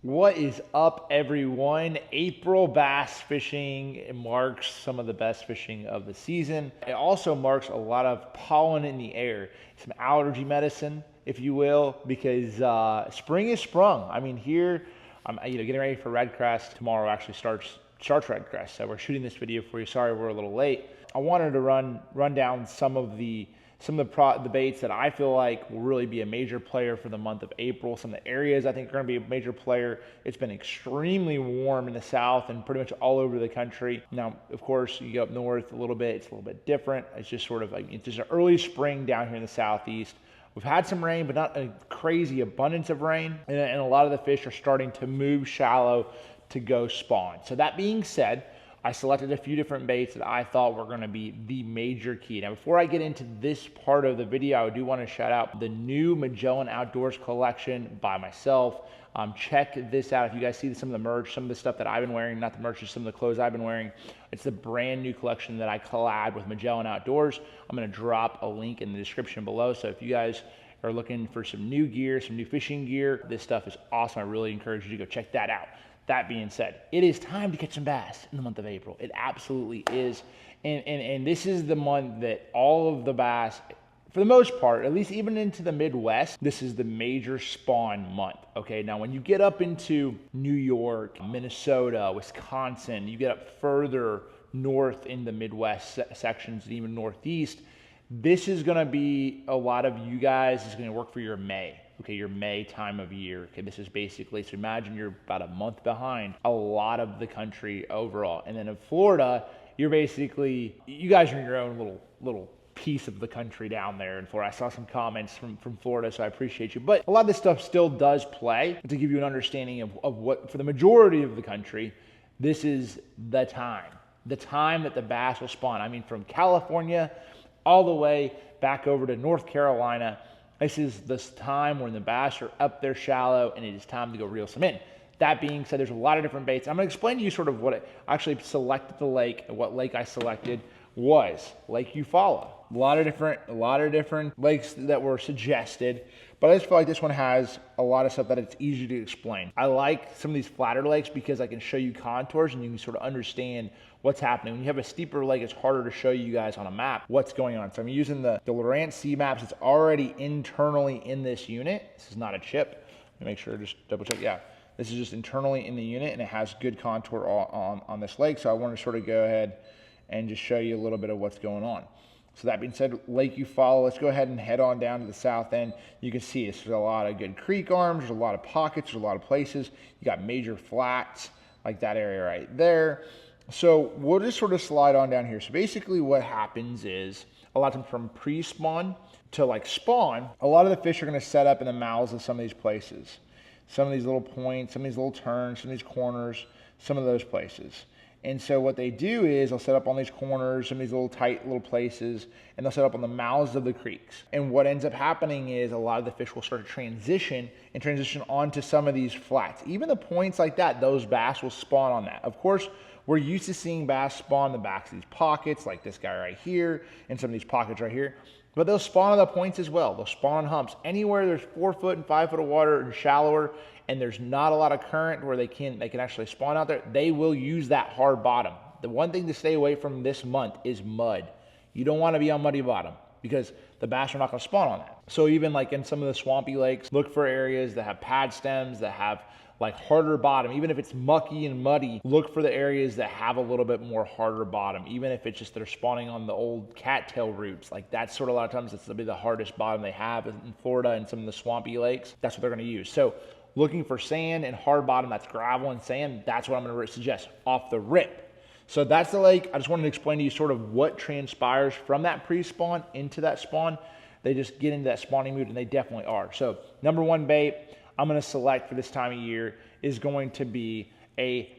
What is up, everyone? April bass fishing marks some of the best fishing of the season. It also marks a lot of pollen in the air, some allergy medicine, if you will, because spring is sprung. I mean, here I'm getting ready for Redcrest. Tomorrow actually starts Redcrest, so we're shooting this video for you. Sorry we're a little late. I wanted to run down some of the baits that I feel like will really be a major player for the month of April. Some of the areas I think are going to be a major player. It's been extremely warm in the south and pretty much all over the country. Now, of course, you go up north a little bit, it's a little bit different. It's just sort of like, it's just an early spring down here in the southeast. We've had some rain, but not a crazy abundance of rain. And a lot of the fish are starting to move shallow to go spawn. So that being said, I selected a few different baits that I thought were going to be the major key. Now, before I get into this part of the video, I do want to shout out the new Magellan Outdoors collection by myself. Check this out. If you guys see some of the merch, some of the stuff that I've been wearing, not the merch, just some of the clothes I've been wearing, it's the brand new collection that I collabed with Magellan Outdoors. I'm going to drop a link in the description below. So if you guys are looking for some new gear, some new fishing gear, this stuff is awesome. I really encourage you to go check that out. That being said, it is time to catch some bass in the month of April. It absolutely is. And this is the month that all of the bass, for the most part, at least even into the Midwest, this is the major spawn month. Okay, now when you get up into New York, Minnesota, Wisconsin, you get up further north in the Midwest sections and even Northeast, this is gonna be a lot of you guys, is gonna work for your May. Okay, your May time of year. Okay, this is basically, so imagine you're about a month behind a lot of the country overall. And then in Florida, you're basically, you guys are in your own little piece of the country down there in Florida. I saw some comments from Florida, so I appreciate you. But a lot of this stuff still does play to give you an understanding of what, for the majority of the country, this is the time that the bass will spawn. I mean, from California all the way back over to North Carolina, this is this time when the bass are up there shallow and it is time to go reel some in. That being said, there's a lot of different baits. I'm going to explain to you sort of what I actually selected the lake, and what lake I selected was Lake Eufaula. A lot of different lakes that were suggested, but I just feel like this one has a lot of stuff that it's easy to explain. I like some of these flatter lakes because I can show you contours and you can sort of understand what's happening. When you have a steeper lake, it's harder to show you guys on a map what's going on. So I'm using the Lowrance Sea Maps. It's already internally in this unit. This is not a chip. Let me make sure, just double check. Yeah, this is just internally in the unit and it has good contour on this lake. So I want to sort of go ahead and just show you a little bit of what's going on. So that being said, Lake Eufaula, let's go ahead and head on down to the south end. You can see there's a lot of good creek arms, there's a lot of pockets, there's a lot of places. You got major flats, like that area right there. So we'll just sort of slide on down here. So basically what happens is, a lot of times from pre-spawn to like spawn, a lot of the fish are gonna set up in the mouths of some of these places. Some of these little points, some of these little turns, some of these corners, some of those places. And so what they do is they'll set up on these corners, some of these little tight little places, and they'll set up on the mouths of the creeks. And what ends up happening is a lot of the fish will start to transition onto some of these flats. Even the points like that, those bass will spawn on that. Of course, we're used to seeing bass spawn in the backs of these pockets, like this guy right here, and some of these pockets right here. But they'll spawn on the points as well. They'll spawn on humps. Anywhere there's 4 foot and 5 foot of water and shallower, and there's not a lot of current where they can actually spawn out there, they will use that hard bottom. The one thing to stay away from this month is mud. You don't want to be on muddy bottom because the bass are not going to spawn on that. So even like in some of the swampy lakes, look for areas that have pad stems, that have like harder bottom. Even if it's mucky and muddy, look for the areas that have a little bit more harder bottom. Even if it's just they're spawning on the old cattail roots, like that's sort of a lot of times it's the hardest bottom they have in Florida and some of the swampy lakes. That's what they're going to use. So looking for sand and hard bottom, that's gravel and sand, that's what I'm going to suggest off the rip. So that's the lake. I just wanted to explain to you sort of what transpires from that pre-spawn into that spawn. They just get into that spawning mood, and they definitely are. So number one bait I'm going to select for this time of year is going to be a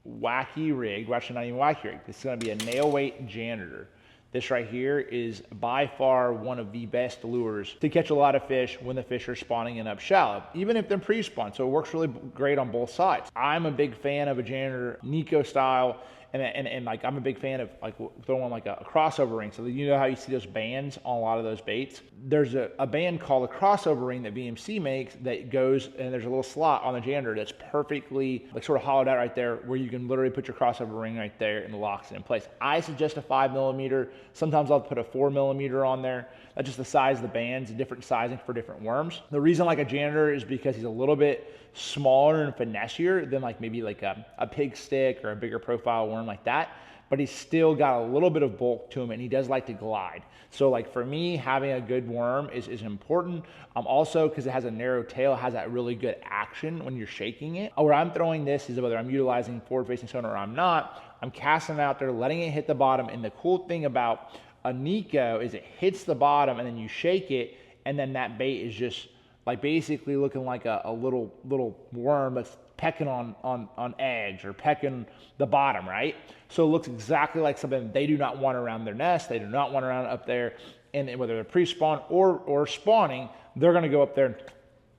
wacky rig. Well, actually not even wacky rig. This is going to be a nail weight Janitor. This right here is by far one of the best lures to catch a lot of fish when the fish are spawning in up shallow, even if they're pre-spawn. So it works really great on both sides. I'm a big fan of a Janitor, Nico style. And like, I'm a big fan of like throwing like a crossover ring. So you know how you see those bands on a lot of those baits? There's a band called a crossover ring that VMC makes that goes, and there's a little slot on the Janitor that's perfectly like sort of hollowed out right there where you can literally put your crossover ring right there and it locks it in place. I suggest a 5mm. Sometimes I'll put a 4mm on there. That's just the size of the bands, different sizing for different worms. The reason I like a Janitor is because he's a little bit smaller and finessier than like maybe like a pig stick or a bigger profile worm like that, but he's still got a little bit of bulk to him, and he does like to glide. So like for me, having a good worm is important. Also, because it has a narrow tail, it has that really good action when you're shaking it. Where I'm throwing this is whether I'm utilizing forward facing sonar or I'm not, I'm casting it out there, letting it hit the bottom. And the cool thing about a Nico is it hits the bottom and then you shake it, and then that bait is just like basically looking like a little worm that's pecking on eggs or pecking the bottom, right? So it looks exactly like something they do not want around their nest. They do not want around up there. And whether they're pre-spawn or spawning, they're going to go up there. And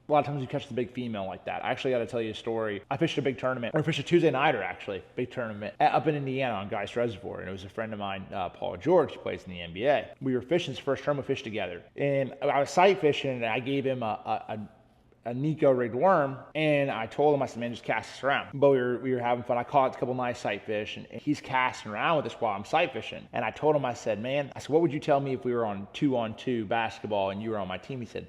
a lot of times you catch the big female like that. I actually got to tell you a story. I fished a big tournament, or I fished a Tuesday nighter actually, big tournament up in Indiana on Geist Reservoir. And it was a friend of mine, Paul George, who plays in the NBA. We were fishing his first tournament, we fished together. And I was sight fishing, and I gave him a Neko rigged worm, and I told him, I said, man, just cast this around. But we were having fun. I caught a couple nice sight fish, and he's casting around with this while I'm sight fishing. And I told him, I said, man, what would you tell me if we were on 2-on-2 basketball and you were on my team? He said,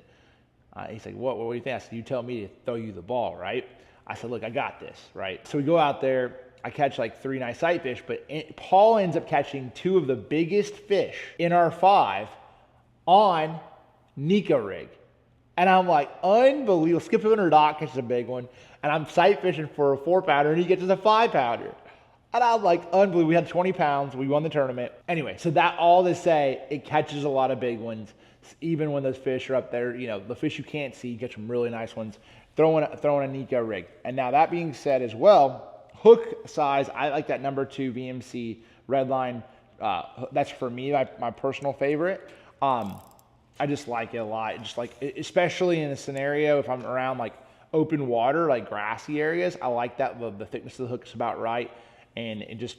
he's like, what do you think? I said, you tell me to throw you the ball, right? I said, look, I got this, right? So we go out there, I catch like 3 nice sight fish, but Paul ends up catching 2 of the biggest fish in our 5 on Neko Rig. And I'm like, unbelievable. Skip under dock, catches a big one. And I'm sight fishing for a 4-pounder, and he gets us a 5-pounder. And I'm like, unbelievable. We had 20 pounds. We won the tournament. Anyway, so that all to say, it catches a lot of big ones. Even when those fish are up there, you know, the fish you can't see, you catch some really nice ones. Throwing a Neko Rig. And now that being said as well, hook size, I like that number 2 VMC Redline. That's for me, my personal favorite. I just like it a lot. Just like, especially in a scenario, if I'm around like open water, like grassy areas, I like that. The thickness of the hook is about right, and it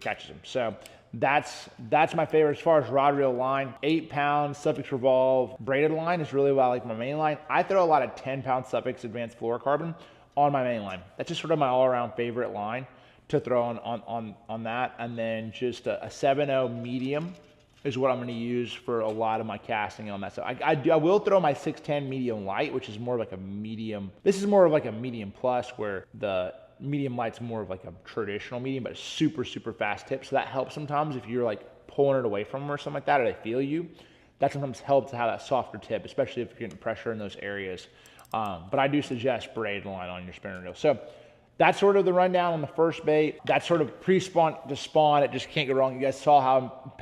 catches them. So that's my favorite. As far as rod reel line, 8-pound Suffix Revolve braided line is really what I like my main line. I throw a lot of 10-pound Suffix advanced fluorocarbon on my main line. That's just sort of my all-around favorite line to throw on that. And then just a 7.0 medium is what I'm going to use for a lot of my casting on that. So I will throw my 610 medium light, which is more like a medium. This is more of like a medium plus, where the medium light's more of like a traditional medium, but super, super fast tip. So that helps sometimes if you're like pulling it away from them or something like that, or they feel you. That sometimes helps to have that softer tip, especially if you're getting pressure in those areas. But I do suggest braided line on your spinner reel. So that's sort of the rundown on the first bait. That's sort of pre-spawn to spawn. It just can't go wrong. You guys saw how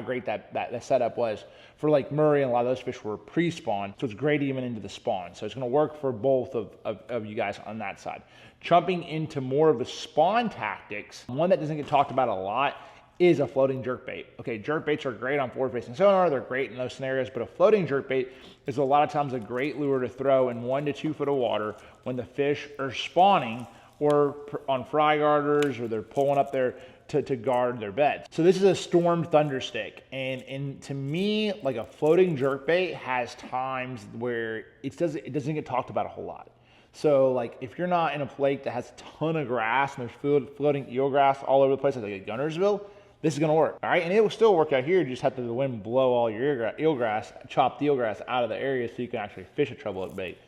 great that setup was for like Murray, and a lot of those fish were pre-spawn. So it's great even into the spawn. So it's going to work for both of you guys on that side. Jumping into more of the spawn tactics, one that doesn't get talked about a lot is a floating jerkbait. Okay, jerkbaits are great on forward-facing sonar. They're great in those scenarios, but a floating jerkbait is a lot of times a great lure to throw in 1 to 2 foot of water when the fish are spawning, or on fry garters, or they're pulling up there to guard their beds. So this is a stormed Thunderstick. And to me, like a floating jerkbait has times where it doesn't get talked about a whole lot. So like if you're not in a lake that has a ton of grass and there's floating eelgrass all over the place, like at Gunnersville, this is gonna work, all right? And it will still work out here. You just have to let the wind blow all your eelgrass, chop the eelgrass out of the area so you can actually fish a treble hook bait.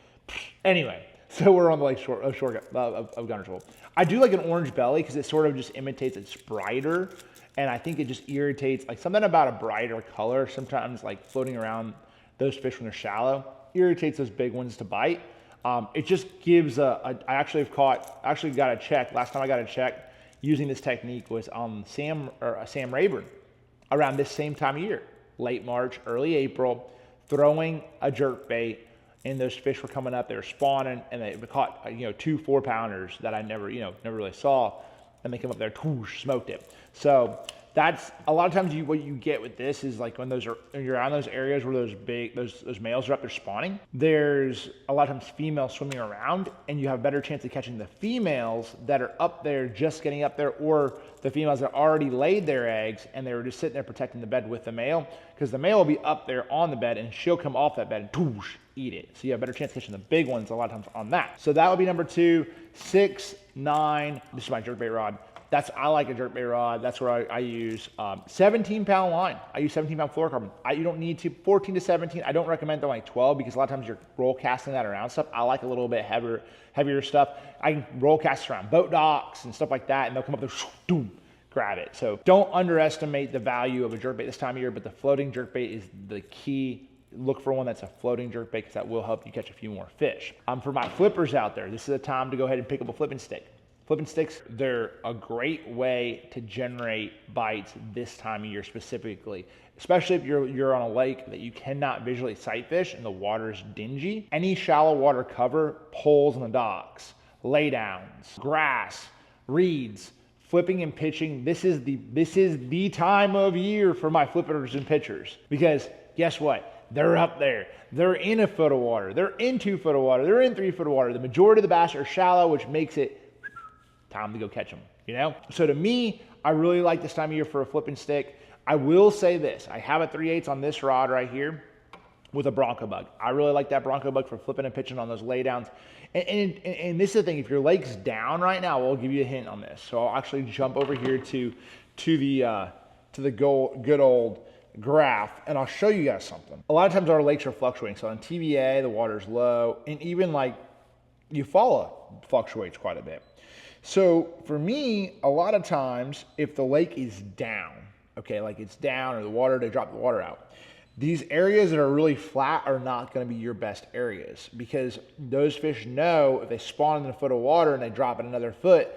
Anyway. So we're on the lake shore of Gunnersville. I do like an orange belly because it sort of just imitates, it's brighter, and I think it just irritates, like something about a brighter color sometimes, like floating around those fish when they're shallow, irritates those big ones to bite. It just gives I actually got a check. Last time I got a check using this technique was on Sam Rayburn around this same time of year, late March, early April, throwing a jerkbait. And those fish were coming up, they were spawning, and they caught 2 4-pounders that I never really saw, and they come up there, smoked it. So that's a lot of times what you get with this is like when you're on those areas where those males are up there spawning, there's a lot of times females swimming around, and you have a better chance of catching the females that are up there just getting up there, or the females that already laid their eggs and they were just sitting there protecting the bed with the male, because the male will be up there on the bed and she'll come off that bed and toosh, eat it. So you have a better chance of catching the big ones a lot of times on that. So that would be number 2. 6, 9, this is my jerkbait rod. I like a jerkbait rod. That's where I use 17-pound line. I use 17-pound fluorocarbon. You don't need to 14 to 17. I don't recommend throwing like 12 because a lot of times you're roll casting that around stuff. I like a little bit heavier stuff. I can roll cast around boat docks and stuff like that, and they'll come up there, boom, grab it. So don't underestimate the value of a jerkbait this time of year, but the floating jerkbait is the key. Look for one that's a floating jerkbait because that will help you catch a few more fish. For my flippers out there, this is the time to go ahead and pick up a flipping stick. Flipping sticks, they're a great way to generate bites this time of year specifically, especially if you're on a lake that you cannot visually sight fish and the water's dingy. Any shallow water cover, poles on the docks, laydowns, grass, reeds, flipping and pitching. This is the time of year for my flippers and pitchers, because guess what? They're up there. They're in a foot of water. They're in 2 foot of water. They're in 3 foot of water. The majority of the bass are shallow, which makes it time to go catch them, you know? So to me, I really like this time of year for a flipping stick. I will say this, I have a 3/8 on this rod right here with a Bronco bug. I really like that Bronco bug for flipping and pitching on those laydowns. And this is the thing, if your lake's down right now, we'll give you a hint on this. So I'll actually jump over here to the good old graph, and I'll show you guys something. A lot of times our lakes are fluctuating. So on TVA, the water's low, and even like Eufaula fluctuates quite a bit. So for me, a lot of times, if the lake is down, okay, like it's down or they drop the water out, these areas that are really flat are not going to be your best areas, because those fish know if they spawn in a foot of water and they drop it another foot,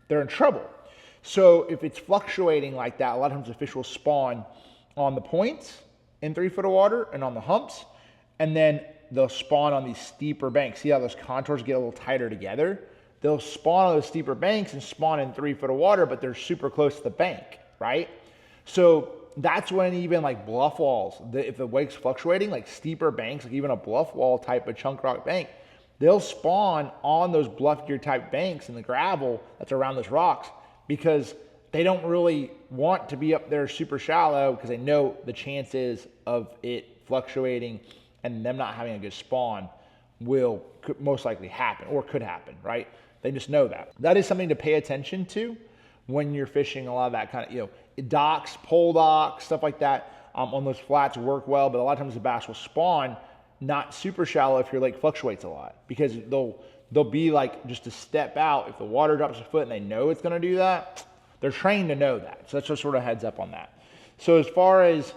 they're in trouble. So if it's fluctuating like that, a lot of times the fish will spawn on the points in 3 foot of water and on the humps, and then they'll spawn on these steeper banks. See how those contours get a little tighter together? They'll spawn on those steeper banks and spawn in 3 foot of water, but they're super close to the bank, right? So that's when even like bluff walls, if the lake's fluctuating, like steeper banks, like even a bluff wall type of chunk rock bank, they'll spawn on those bluffier type banks in the gravel that's around those rocks, because they don't really want to be up there super shallow, because they know the chances of it fluctuating and them not having a good spawn could most likely happen, or could happen, right? They just know that. That is something to pay attention to when you're fishing a lot of that kind of, docks, pole docks, stuff like that on those flats work well, but a lot of times the bass will spawn not super shallow if your lake fluctuates a lot, because they'll be like just a step out. If the water drops a foot and they know it's going to do that, they're trained to know that. So that's just sort of heads up on that. So as far as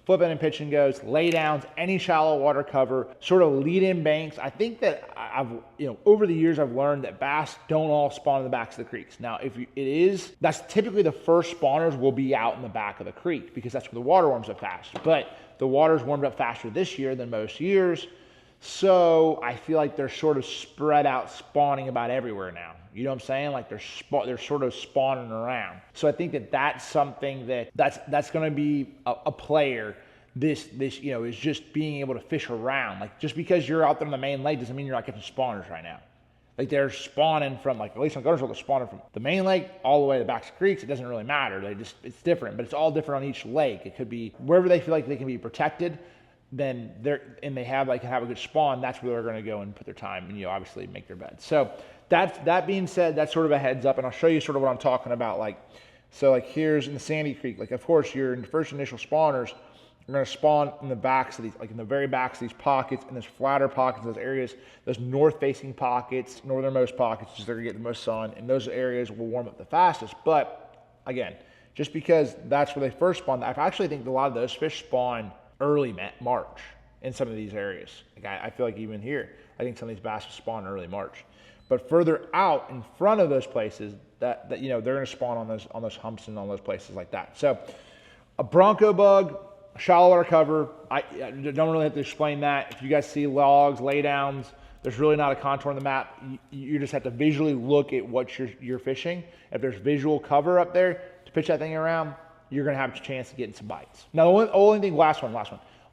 flipping and pitching goes, lay downs, any shallow water cover, sort of lead in banks. I think that over the years I've learned that bass don't all spawn in the backs of the creeks. Now, that's typically the first spawners will be out in the back of the creek, because that's where the water warms up fast. But the water's warmed up faster this year than most years. So I feel like they're sort of spread out spawning about everywhere now. You know what I'm saying? Like they're sort of spawning around. So I think that's something that's going to be a player. This is just being able to fish around. Like, just because you're out there on the main lake doesn't mean you're not catching spawners right now. Like, they're spawning from, like, at least on Guntersville, they're spawning from the main lake all the way to the backs of creeks. It doesn't really matter. It's different, but it's all different on each lake. It could be wherever they feel like they can be protected. Then can have a good spawn. That's where they're going to go and put their time and obviously make their bed. So that being said, that's sort of a heads up, and I'll show you sort of what I'm talking about. So here's in the Sandy Creek. Like, of course, your first initial spawners are going to spawn in the backs of these, like in the very backs of these pockets, and those flatter pockets, those areas, those north-facing pockets, northernmost pockets, just they're going to get the most sun, and those areas will warm up the fastest. But again, just because that's where they first spawn, I actually think a lot of those fish spawn early March in some of these areas. Like, I feel like even here, I think some of these bass will spawn early March. But further out in front of those places, that they're going to spawn on those humps and on those places like that. So a Bronco bug, shallow water cover, I don't really have to explain that. If you guys see logs, laydowns, there's really not a contour on the map. You just have to visually look at what you're fishing. If there's visual cover up there to pitch that thing around, you're gonna have a chance of getting some bites. Now, the only thing, last one.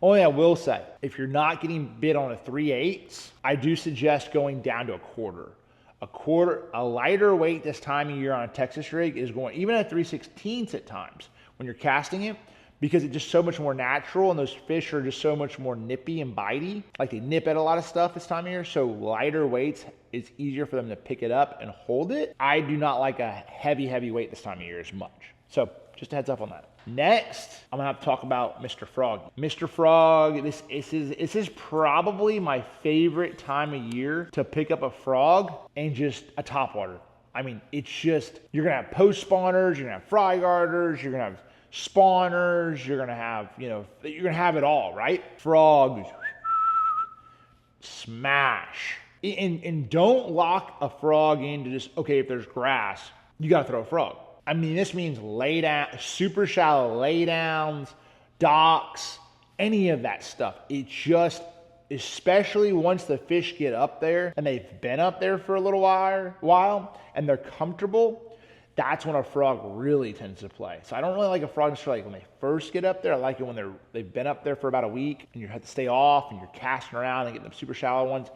Only I will say, if you're not getting bit on a 3/8, I do suggest going down to a quarter. A lighter weight this time of year on a Texas rig is going, even at 3/16 at times when you're casting it, because it's just so much more natural and those fish are just so much more nippy and bitey. Like they nip at a lot of stuff this time of year. So lighter weights, it's easier for them to pick it up and hold it. I do not like a heavy weight this time of year as much. So just a heads up on that. Next, I'm gonna have to talk about Mr. Frog. Mr. Frog, this is probably my favorite time of year to pick up a frog and just a topwater. I mean, it's just, you're gonna have post spawners, you're gonna have fry guarders, you're gonna have spawners, you're gonna have, you're gonna have it all, right? Frogs, smash. And don't lock a frog into just, okay, if there's grass, you gotta throw a frog. I mean, this means lay down, super shallow laydowns, docks, any of that stuff. It just, especially once the fish get up there and they've been up there for a little while and they're comfortable, that's when a frog really tends to play. So I don't really like a frog just for like when they first get up there. I like it when they've been up there for about a week and you have to stay off and you're casting around and getting them super shallow ones.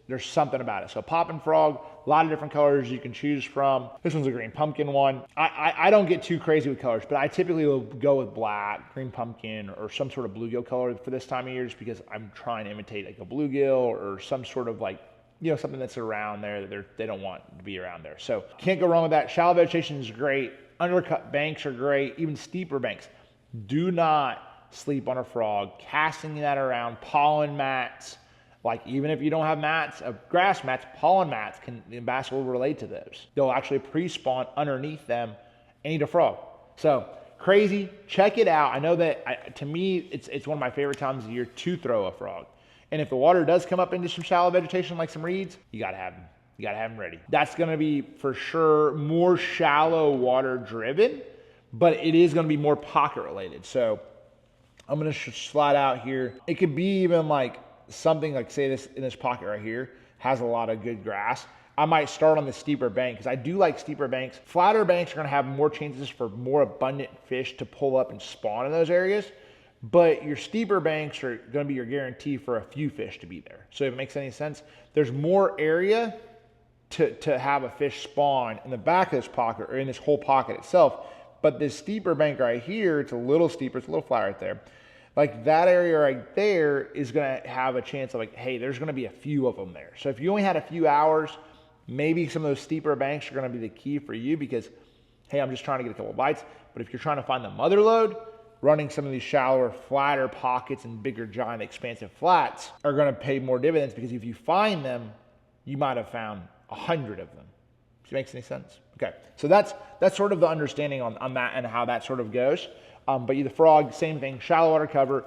There's something about it. So popping frog, a lot of different colors you can choose from. This one's a green pumpkin one. I don't get too crazy with colors, but I typically will go with black, green pumpkin, or some sort of bluegill color for this time of year just because I'm trying to imitate like a bluegill or some sort of like, something that's around there that they don't want to be around there. So can't go wrong with that. Shallow vegetation is great. Undercut banks are great, even steeper banks. Do not sleep on a frog. Casting that around, pollen mats. Like even if you don't have mats, grass mats, pollen mats, the bass will relate to those. They'll actually pre-spawn underneath them and eat a frog. So crazy, check it out. I know that to me, it's one of my favorite times of year to throw a frog. And if the water does come up into some shallow vegetation like some reeds, you gotta have them. You gotta have them ready. That's gonna be for sure more shallow water driven, but it is gonna be more pocket related. So I'm gonna slide out here. It could be even like something like, say this in this pocket right here has a lot of good grass. I might start on the steeper bank because I do like steeper banks. Flatter banks are gonna have more chances for more abundant fish to pull up and spawn in those areas. But your steeper banks are gonna be your guarantee for a few fish to be there. So if it makes any sense, there's more area to have a fish spawn in the back of this pocket or in this whole pocket itself. But this steeper bank right here, it's a little steeper, it's a little flat right there. Like that area right there is gonna have a chance of like, hey, there's gonna be a few of them there. So if you only had a few hours, maybe some of those steeper banks are gonna be the key for you because, hey, I'm just trying to get a couple bites. But if you're trying to find the mother lode, running some of these shallower, flatter pockets and bigger, giant, expansive flats are gonna pay more dividends because if you find them, you might have found 100 of them. Does it make any sense? Okay, so that's sort of the understanding on that and how that sort of goes. But the frog, same thing, shallow water cover.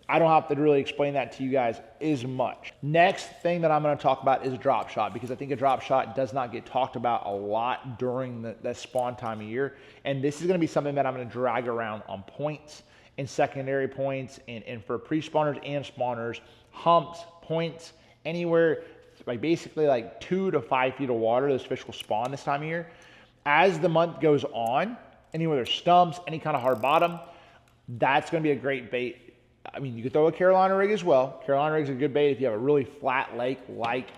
I don't have to really explain that to you guys as much. Next thing that I'm gonna talk about is a drop shot because I think a drop shot does not get talked about a lot during the spawn time of year. And this is gonna be something that I'm gonna drag around on points and secondary points and for pre-spawners and spawners, humps, points, anywhere like basically like 2 to 5 feet of water, those fish will spawn this time of year. As the month goes on, anywhere there's stumps, any kind of hard bottom, that's gonna be a great bait. I mean, you could throw a Carolina rig as well. Carolina rig's a good bait if you have a really flat lake like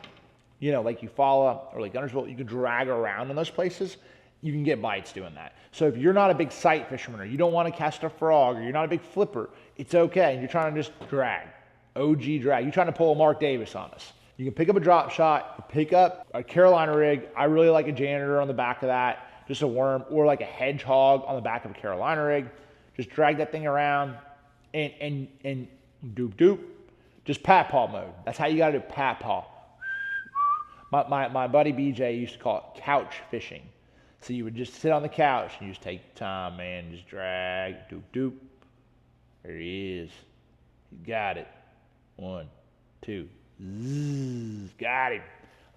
Eufaula or like Guntersville. You can drag around in those places. You can get bites doing that. So if you're not a big sight fisherman or you don't want to cast a frog or you're not a big flipper, it's okay. And you're trying to just drag, OG drag. You're trying to pull a Mark Davis on us. You can pick up a drop shot, pick up a Carolina rig. I really like a Janitor on the back of that, just a worm, or like a hedgehog on the back of a Carolina rig. Just drag that thing around and doop doop. Just pat paw mode. That's how you gotta do pat paw. My buddy BJ used to call it couch fishing. So you would just sit on the couch and you just take time, man, just drag, doop doop. There he is. You got it. 1, 2. Zzz, got him.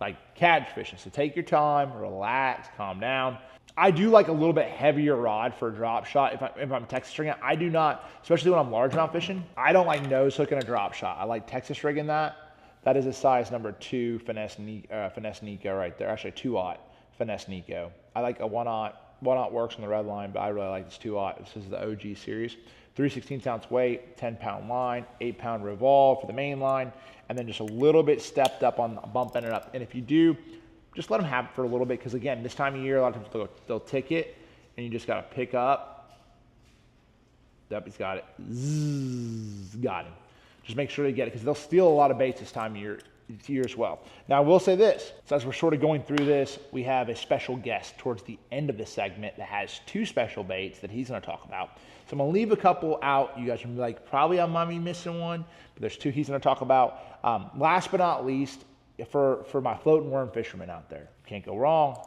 Like catch fishing. So take your time, relax, calm down. I do like a little bit heavier rod for a drop shot if I'm Texas rigging. I do not, especially when I'm largemouth fishing, I don't like nose hooking a drop shot. I like Texas rigging that. That is a size number 2 finesse Nico right there. Actually a 2/0 finesse Nico. I like a 1/0 Walnut works on the red line, but I really like this 2-aught. This is the OG series. 3/16-ounce weight, 10-pound line, 8-pound revolve for the main line, and then just a little bit stepped up on bumping it up. And if you do, just let them have it for a little bit, because again, this time of year, a lot of times they'll tick it, and you just got to pick up. Yep, he's got it. Zzz, got him. Just make sure to get it, because they'll steal a lot of baits this time of year as well. Now, I will say this. So as we're sort of going through this, we have a special guest towards the end of the segment that has 2 special baits that he's going to talk about. So I'm going to leave a couple out. You guys are like, probably I might be missing one, but there's 2 he's going to talk about. Last but not least, for my floating worm fishermen out there, can't go wrong,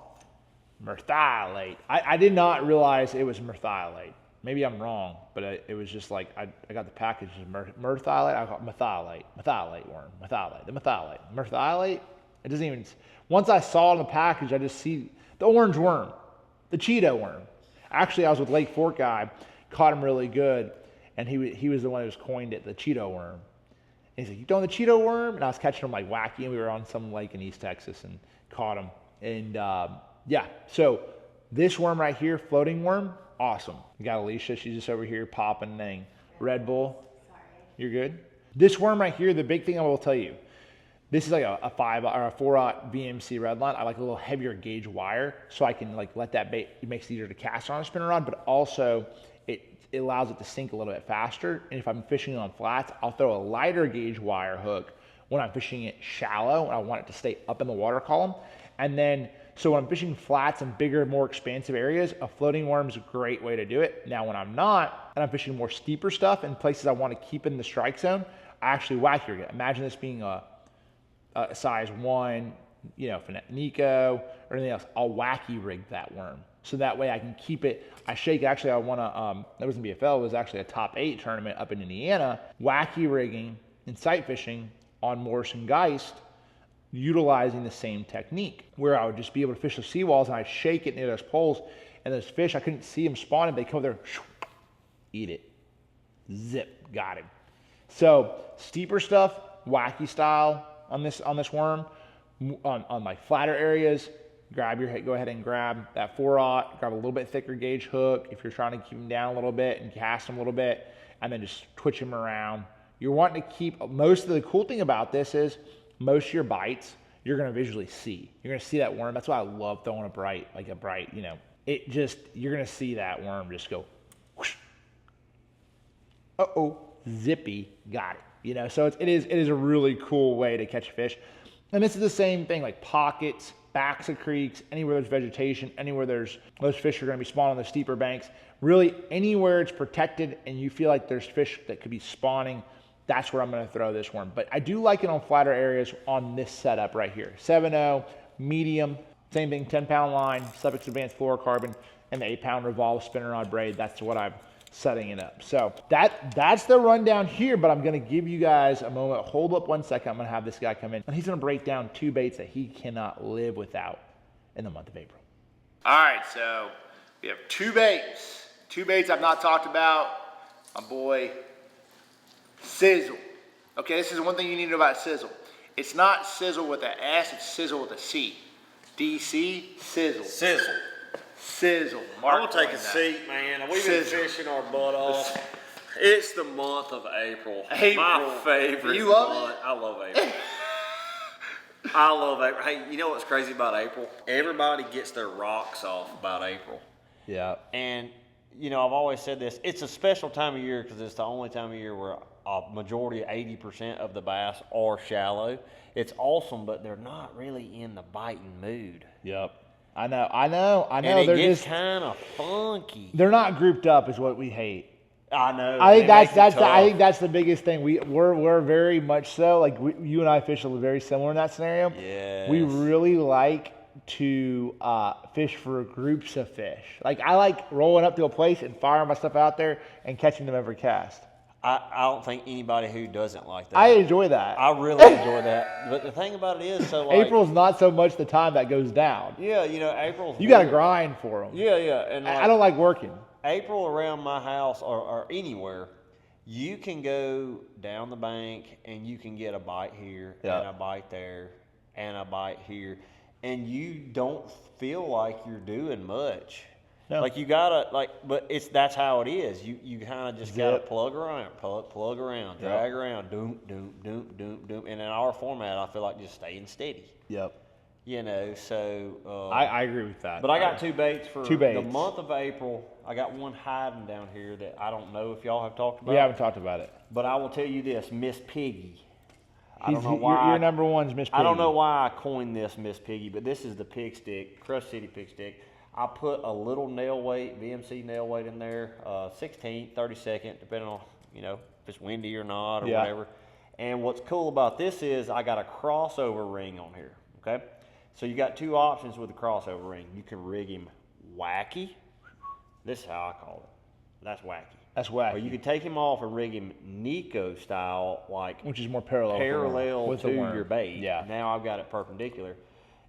merthiolate. I did not realize it was merthiolate. Maybe I'm wrong, but it was just like, I got the package of merthiolate. I got methylate worm, the methylate. It doesn't even, once I saw it in the package, I just see the orange worm, the Cheeto worm. Actually, I was with Lake Fork guy, caught him really good, and he was the one who was coined it, the Cheeto worm. And he's like, you doing the Cheeto worm? And I was catching him like wacky, and we were on some lake in East Texas and caught him. And yeah, so this worm right here, floating worm, awesome. We got Alicia, she's just over here popping thing. Red Bull. Sorry. You're good? This worm right here, the big thing I will tell you, this is like a 5 or a 4-aught VMC redline. I like a little heavier gauge wire, so I can like let that bait, it makes it easier to cast on a spinner rod, but also it allows it to sink a little bit faster. And if I'm fishing on flats, I'll throw a lighter gauge wire hook when I'm fishing it shallow and I want it to stay up in the water column. And then, so when I'm fishing flats and bigger, more expansive areas, a floating worm is a great way to do it. Now, when I'm not, and I'm fishing more steeper stuff in places I want to keep in the strike zone, I actually whack rig it. Imagine this being a size 1, you know, for Nico or anything else. I'll wacky rig that worm. So that way I can keep it, I shake, actually I want to, that wasn't BFL, it was actually a top 8 tournament up in Indiana, wacky rigging and sight fishing on Morse and Geist, utilizing the same technique, where I would just be able to fish the seawalls and I'd shake it near those poles, and those fish, I couldn't see them spawning, they come over there, eat it, zip, got him. So steeper stuff, wacky style on this worm, on like flatter areas, go ahead and grab that 4-aught, grab a little bit thicker gauge hook if you're trying to keep them down a little bit and cast them a little bit, and then just twitch them around. You're wanting to keep, most of the cool thing about this is most of your bites, you're going to visually see. You're going to see that worm. That's why I love throwing a bright, you know, it just, you're going to see that worm just go, whoosh. Uh-oh, zippy, got it. You know, so it is a really cool way to catch a fish. And this is the same thing, like pockets, backs of creeks, anywhere there's vegetation, anywhere those fish are going to be spawning on the steeper banks. Really, anywhere it's protected and you feel like there's fish that could be spawning, that's where I'm going to throw this worm. But I do like it on flatter areas on this setup right here. 7.0, medium, same thing, 10-pound line, Suffix advanced fluorocarbon, and the 8-pound Revolve spinner rod braid. That's what I'm setting it up. So that's the rundown here, but I'm going to give you guys a moment. Hold up one second. I'm going to have this guy come in, and he's going to break down 2 baits that he cannot live without in the month of April. All right, so we have 2 baits. 2 baits I've not talked about. My boy, Sizzle. Okay, this is one thing you need to know about Sizzle. It's not sizzle with an S, it's sizzle with a C. DC, sizzle. Sizzle. Sizzle. I'm gonna take a seat, man. We've been fishing our butt off. It's the month of April. My favorite. You love month. I love April. I love April. Hey, you know what's crazy about April? Everybody gets their rocks off about April. Yeah. And you know, I've always said this. It's a special time of year because it's the only time of year where a majority, 80% of the bass are shallow. It's awesome, but they're not really in the biting mood. Yep. I know. And they're gets just kind of funky. They're not grouped up, is what we hate. I know. I think I think that's the biggest thing. We're very much so like you and I fish very similar in that scenario. Yes. We really like to fish for groups of fish. Like I like rolling up to a place and firing my stuff out there and catching them every cast. I don't think anybody who doesn't like that. I enjoy that. I really enjoy that. But the thing about it is, so like, April's not so much the time that goes down. Yeah, you know, April's. You got to grind for them. Yeah, and like, I don't like working. April around my house or anywhere, you can go down the bank and you can get a bite here and a bite there and a bite here, and you don't feel like you're doing much. No. Like you gotta but that's how it is. You kind of just gotta plug around, drag around, doom, and in our format, I feel like just staying steady. Yep. You know, so I agree with that. But I got two baits for Two baits. the month of April. I got one hiding down here that I don't know if y'all have talked about. We haven't talked about it. But I will tell you this, Miss Piggy. I don't know why. Your number one's Miss Piggy. I don't know why I coined this Miss Piggy, but this is the pig stick, Crush City pig stick. I put a little nail weight, VMC nail weight in there, 16th, 32nd, depending on, if it's windy or not or whatever. And what's cool about this is I got a crossover ring on here, okay? So you got two options with the crossover ring. You can rig him wacky. This is how I call it. That's wacky. That's wacky. Or you could take him off and rig him Nico style, which is more parallel with to your bait. Yeah. Now I've got it perpendicular.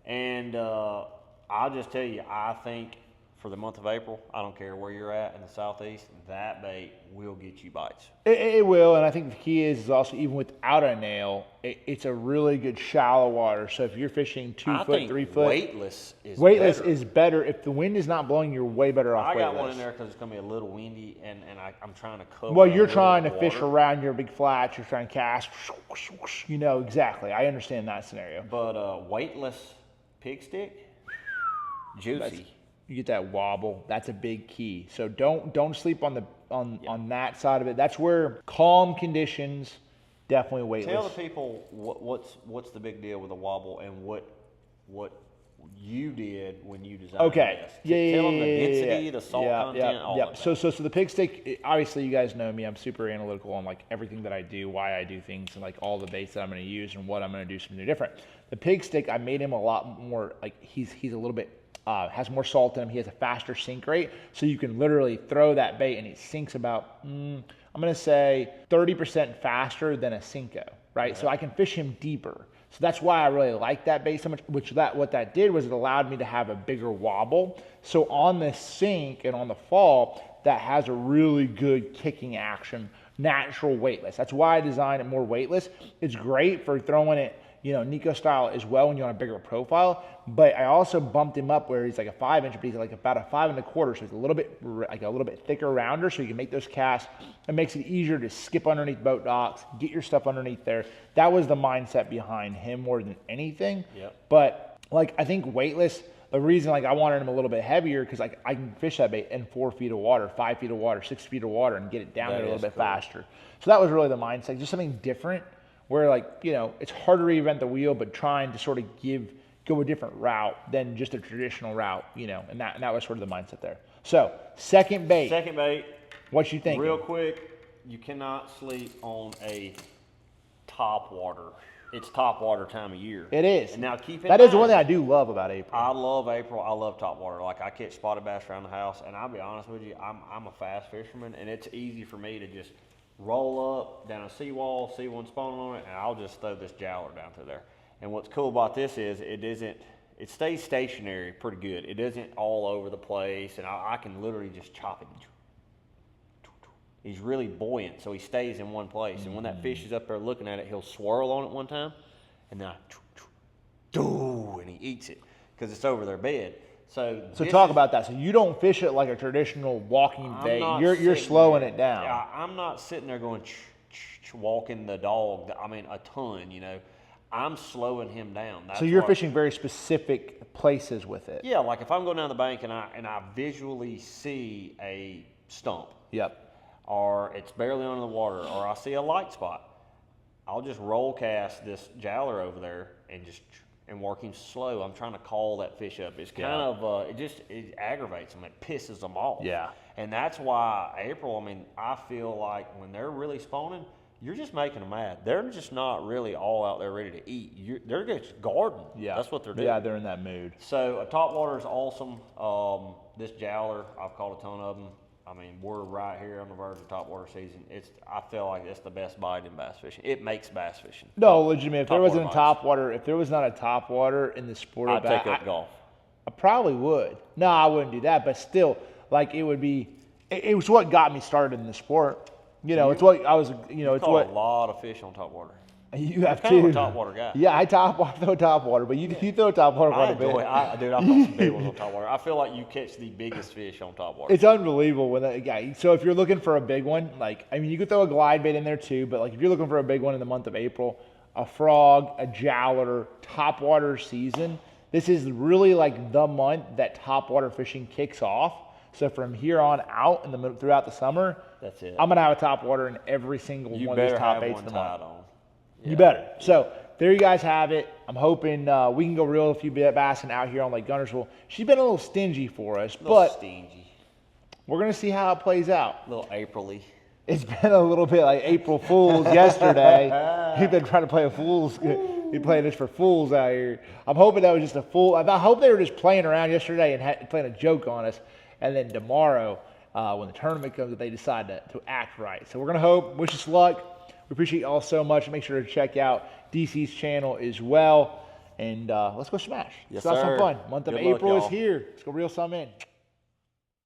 And I'll just tell you, I think for the month of April, I don't care where you're at in the southeast, that bait will get you bites. It will, and I think the key is also even without a nail, it's a really good shallow water. So if you're fishing 2 foot, 3 foot, weightless is better. If the wind is not blowing, you're way better off weightless. I got one in there because it's going to be a little windy, and I'm trying to cover. Well, you're trying to fish around your big flats. You're trying to cast. Exactly. I understand that scenario. But weightless pig stick, juicy. You get that wobble. That's a big key. So don't sleep on that side of it. That's where calm conditions, definitely weightless. Tell the people what's the big deal with the wobble and what you did when you designed this. Tell them the density, the salt content, all that. So the pig stick, obviously you guys know me. I'm super analytical on like everything that I do, why I do things, and like all the baits that I'm going to use and what I'm going to do something different. The pig stick, I made him a lot more like he's a little bit. Has more salt in him. He has a faster sink rate. So you can literally throw that bait and it sinks about, I'm going to say 30% faster than a Cinco, right? So I can fish him deeper. So that's why I really like that bait so much, what that did was it allowed me to have a bigger wobble. So on the sink and on the fall, that has a really good kicking action, natural weightless. That's why I designed it more weightless. It's great for throwing it, Nico style as well when you're on a bigger profile, but I also bumped him up where he's like a 5-inch, but he's like about a 5 1/4, so it's a little bit thicker rounder, so you can make those casts. It makes it easier to skip underneath boat docks, get your stuff underneath there. That was the mindset behind him more than anything. Yep. But I think weightless, the reason I wanted him a little bit heavier because I can fish that bait in 4 feet of water, 5 feet of water, 6 feet of water, and get it down there a little bit faster. So that was really the mindset, just something different. Where it's harder to reinvent the wheel, but trying to sort of go a different route than just a traditional route, and that was sort of the mindset there. So second bait. What you think? Real quick, you cannot sleep on a topwater. It's topwater time of year. It is. And now keep in that mind, is the one thing I do love about April. I love April. I love topwater. Like I catch spotted bass around the house, and I'll be honest with you, I'm a fast fisherman, and it's easy for me to just roll up down a seawall, see one spawning on it, and I'll just throw this jowler down through there. And what's cool about this is it stays stationary pretty good. It isn't all over the place, and I can literally just chop it. He's really buoyant, so he stays in one place. And when that fish is up there looking at it, he'll swirl on it one time, and then and he eats it because it's over their bed. So talk about that. So you don't fish it like a traditional walking bait. You're slowing it down. Yeah, I'm not sitting there going walking the dog. I mean, a ton. I'm slowing him down. So you're fishing very specific places with it. Yeah, like if I'm going down the bank and I visually see a stump. Yep. Or it's barely under the water, or I see a light spot, I'll just roll cast this jowler over there and work him slow. I'm trying to call that fish up. It's kind of, it aggravates them. It pisses them off. Yeah. And that's why April, I feel like when they're really spawning, you're just making them mad. They're just not really all out there ready to eat. They're just guarding. Yeah. That's what they're doing. Yeah, they're in that mood. So a topwater is awesome. This jowler, I've caught a ton of them. We're right here on the verge of topwater season. I feel like it's the best bite in bass fishing. It makes bass fishing. No, legitimate. If there wasn't topwater, if there was not a topwater in the sport of bass, I'd take up golf. I probably would. No, I wouldn't do that. But still, it would be. It was what got me started in the sport. It's what I was. It's what a lot of fish on topwater. You have kind of two. a topwater guy. Yeah, I throw topwater, but you throw topwater quite a bit. Dude, I caught some big ones on topwater. I feel like you catch the biggest fish on topwater. It's unbelievable when that guy. So if you're looking for a big one, like I mean, you could throw a glide bait in there too, but like if you're looking for a big one in the month of April, a frog, a jowler, topwater season. This is really like the month that topwater fishing kicks off. So from here on out throughout the summer, that's it. I'm gonna have a topwater in every single one of these top baits in the month. Yeah. You better. So there you guys have it. I'm hoping we can go reel a few bass out here on Lake Guntersville. She's been a little stingy for us, but stingy. We're going to see how it plays out. A little April-y. It's been a little bit like April Fools yesterday. He's been trying to play a Fools. He playing this for fools out here. I'm hoping that was just a fool. I hope they were just playing around yesterday and playing a joke on us. And then tomorrow, when the tournament comes, they decide to act right. So we're going to hope. Wish us luck. We appreciate you all so much. Make sure to check out DC's channel as well. And let's go smash. Yes, let's have sir. some fun. Month of Good luck, April is y'all. here. Let's go reel some in.